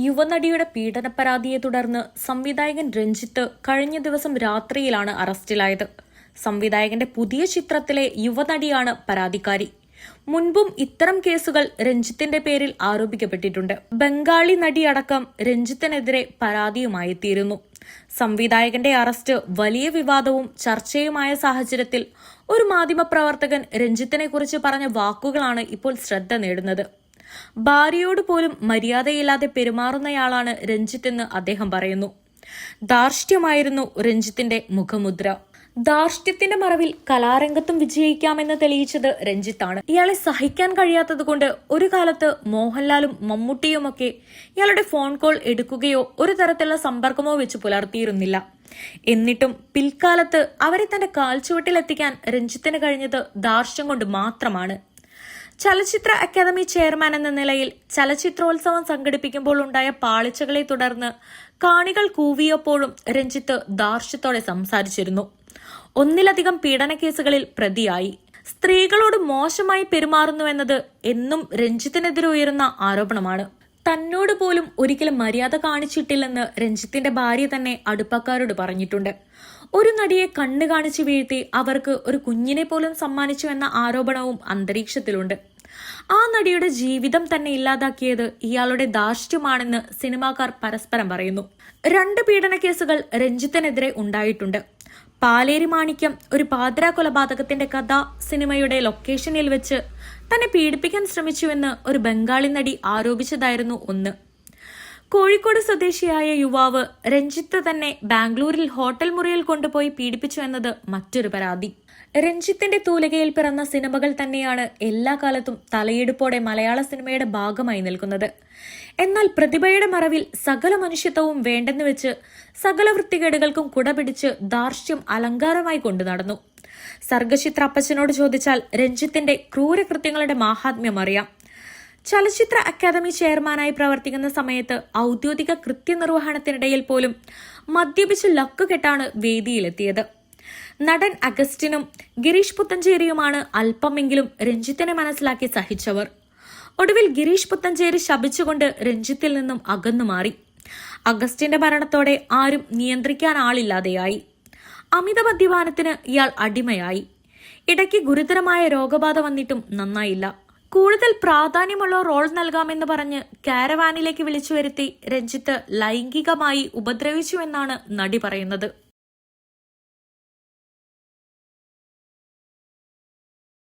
യുവനടിയുടെ പീഡന പരാതിയെ തുടർന്ന് സംവിധായകൻ രഞ്ജിത്ത് കഴിഞ്ഞ ദിവസം രാത്രിയിലാണ് അറസ്റ്റിലായത്. സംവിധായകന്റെ പുതിയ ചിത്രത്തിലെ യുവനടിയാണ് പരാതിക്കാരി. മുൻപും ഇത്തരം കേസുകൾ രഞ്ജിത്തിന്റെ പേരിൽ ആരോപിക്കപ്പെട്ടിട്ടുണ്ട്. ബംഗാളി നടിയടക്കം രഞ്ജിത്തിനെതിരെ പരാതിയുമായി എത്തിയിരുന്നു. സംവിധായകന്റെ അറസ്റ്റ് വലിയ വിവാദവും ചർച്ചയുമായ സാഹചര്യത്തിൽ ഒരു മാധ്യമപ്രവർത്തകൻ രഞ്ജിത്തിനെക്കുറിച്ച് പറഞ്ഞ വാക്കുകളാണ് ഇപ്പോൾ ശ്രദ്ധ നേടുന്നത്. ഭാര്യയോട് പോലും മര്യാദയില്ലാതെ പെരുമാറുന്നയാളാണ് രഞ്ജിത്ത് എന്ന് അദ്ദേഹം പറയുന്നു. ധാർഷ്ട്യമായിരുന്നു രഞ്ജിത്തിന്റെ മുഖമുദ്ര. ധാർഷ്ട്യത്തിന്റെ മറവിൽ കലാരംഗത്തും വിജയിക്കാമെന്ന് തെളിയിച്ചത് രഞ്ജിത്താണ്. ഇയാളെ സഹിക്കാൻ കഴിയാത്തതുകൊണ്ട് ഒരു കാലത്ത് മോഹൻലാലും മമ്മൂട്ടിയുമൊക്കെ ഇയാളുടെ ഫോൺ കോൾ എടുക്കുകയോ ഒരു തരത്തിലുള്ള സമ്പർക്കമോ വെച്ച് പുലർത്തിയിരുന്നില്ല. എന്നിട്ടും പിൽക്കാലത്ത് അവരെ തന്റെ കാൽച്ചുവട്ടിലെത്തിക്കാൻ രഞ്ജിത്തിന് കഴിഞ്ഞത് ധാർഷ്ട്യം കൊണ്ട് മാത്രമാണ്. ചലച്ചിത്ര അക്കാദമി ചെയർമാൻ എന്ന നിലയിൽ ചലച്ചിത്രോത്സവം സംഘടിപ്പിക്കുമ്പോൾ ഉണ്ടായ പാളിച്ചകളെ തുടർന്ന് കാണികൾ കൂവിയപ്പോഴും രഞ്ജിത്ത് ധാർഷ്ട്യത്തോടെ സംസാരിച്ചിരുന്നു. ഒന്നിലധികം പീഡനക്കേസുകളിൽ പ്രതിയായി. സ്ത്രീകളോട് മോശമായി പെരുമാറുന്നുവെന്നത് എന്നും രഞ്ജിത്തിനെതിരെ ഉയരുന്ന ആരോപണമാണ്. തന്നോട് പോലും ഒരിക്കലും മര്യാദ കാണിച്ചിട്ടില്ലെന്ന് രഞ്ജിത്തിന്റെ ഭാര്യ തന്നെ അടുപ്പക്കാരോട് പറഞ്ഞിട്ടുണ്ട്. ഒരു നടിയെ കണ്ണു കാണിച്ചു വീഴ്ത്തി അവർക്ക് ഒരു കുഞ്ഞിനെ പോലും സമ്മാനിച്ചു എന്ന ആരോപണവും അന്തരീക്ഷത്തിലുണ്ട്. ആ നടിയുടെ ജീവിതം തന്നെ ഇല്ലാതാക്കിയത് ഇയാളുടെ ധാർഷ്ട്യമാണെന്ന് സിനിമാക്കാർ പരസ്പരം പറയുന്നു. 2 പീഡനക്കേസുകൾ രഞ്ജിത്തിനെതിരെ ഉണ്ടായിട്ടുണ്ട്. പാലേരി മാണിക്യം ഒരു പാതിരാ കൊലപാതകത്തിന്റെ കഥ സിനിമയുടെ ലൊക്കേഷനിൽ വെച്ച് തന്നെ പീഡിപ്പിക്കാൻ ശ്രമിച്ചുവെന്ന് ഒരു ബംഗാളി നടി ആരോപിച്ചതായിരുന്നു ഒന്ന്. കോഴിക്കോട് സ്വദേശിയായ യുവാവ് രഞ്ജിത്ത് തന്നെ ബാംഗ്ലൂരിൽ ഹോട്ടൽ മുറിയിൽ കൊണ്ടുപോയി പീഡിപ്പിച്ചു എന്നത് മറ്റൊരു പരാതി. രഞ്ജിത്തിന്റെ തൂലികയിൽ പിറന്ന സിനിമകൾ തന്നെയാണ് എല്ലാ കാലത്തും തലയെടുപ്പോടെ മലയാള സിനിമയുടെ ഭാഗമായി നിൽക്കുന്നത്. എന്നാൽ പ്രതിഭയുടെ മറവിൽ സകല മനുഷ്യത്വവും വേണ്ടെന്ന് വെച്ച് സകല വൃത്തികേടുകൾക്കും കുടപിടിച്ച് ധാർഷ്ട്യം അലങ്കാരമായി കൊണ്ടു നടന്നു. സർഗചിത്ര അപ്പച്ചനോട് ചോദിച്ചാൽ രഞ്ജിത്തിന്റെ ക്രൂരകൃത്യങ്ങളുടെ മാഹാത്മ്യം അറിയാം. ചലച്ചിത്ര അക്കാദമി ചെയർമാനായി പ്രവർത്തിക്കുന്ന സമയത്ത് ഔദ്യോഗിക കൃത്യനിർവഹണത്തിനിടയിൽ പോലും മദ്യപിച്ച് ലക്കുകെട്ടാണ് വേദിയിലെത്തിയത്. നടൻ അഗസ്റ്റിനും ഗിരീഷ് പുത്തഞ്ചേരിയുമാണ് അല്പമെങ്കിലും രഞ്ജിത്തിനെ മനസ്സിലാക്കി സഹിച്ചവർ. ഒടുവിൽ ഗിരീഷ് പുത്തഞ്ചേരി ശപിച്ചുകൊണ്ട് രഞ്ജിത്തിൽ നിന്നും അകന്നു മാറി. അഗസ്റ്റിന്റെ മരണത്തോടെ ആരും നിയന്ത്രിക്കാൻ ആളില്ലാതെയായി. അമിത മദ്യപാനത്തിന് ഇയാൾ അടിമയായി. ഇടയ്ക്ക് ഗുരുതരമായ രോഗബാധ വന്നിട്ടും നന്നായില്ല. കൂടുതൽ പ്രാധാന്യമുള്ള റോൾ നൽകാമെന്ന് പറഞ്ഞ് കാരവാനിലേക്ക് വിളിച്ചു വരുത്തി രഞ്ജിത്ത് ലൈംഗികമായി ഉപദ്രവിച്ചുവെന്നാണ് നടി പറയുന്നത്.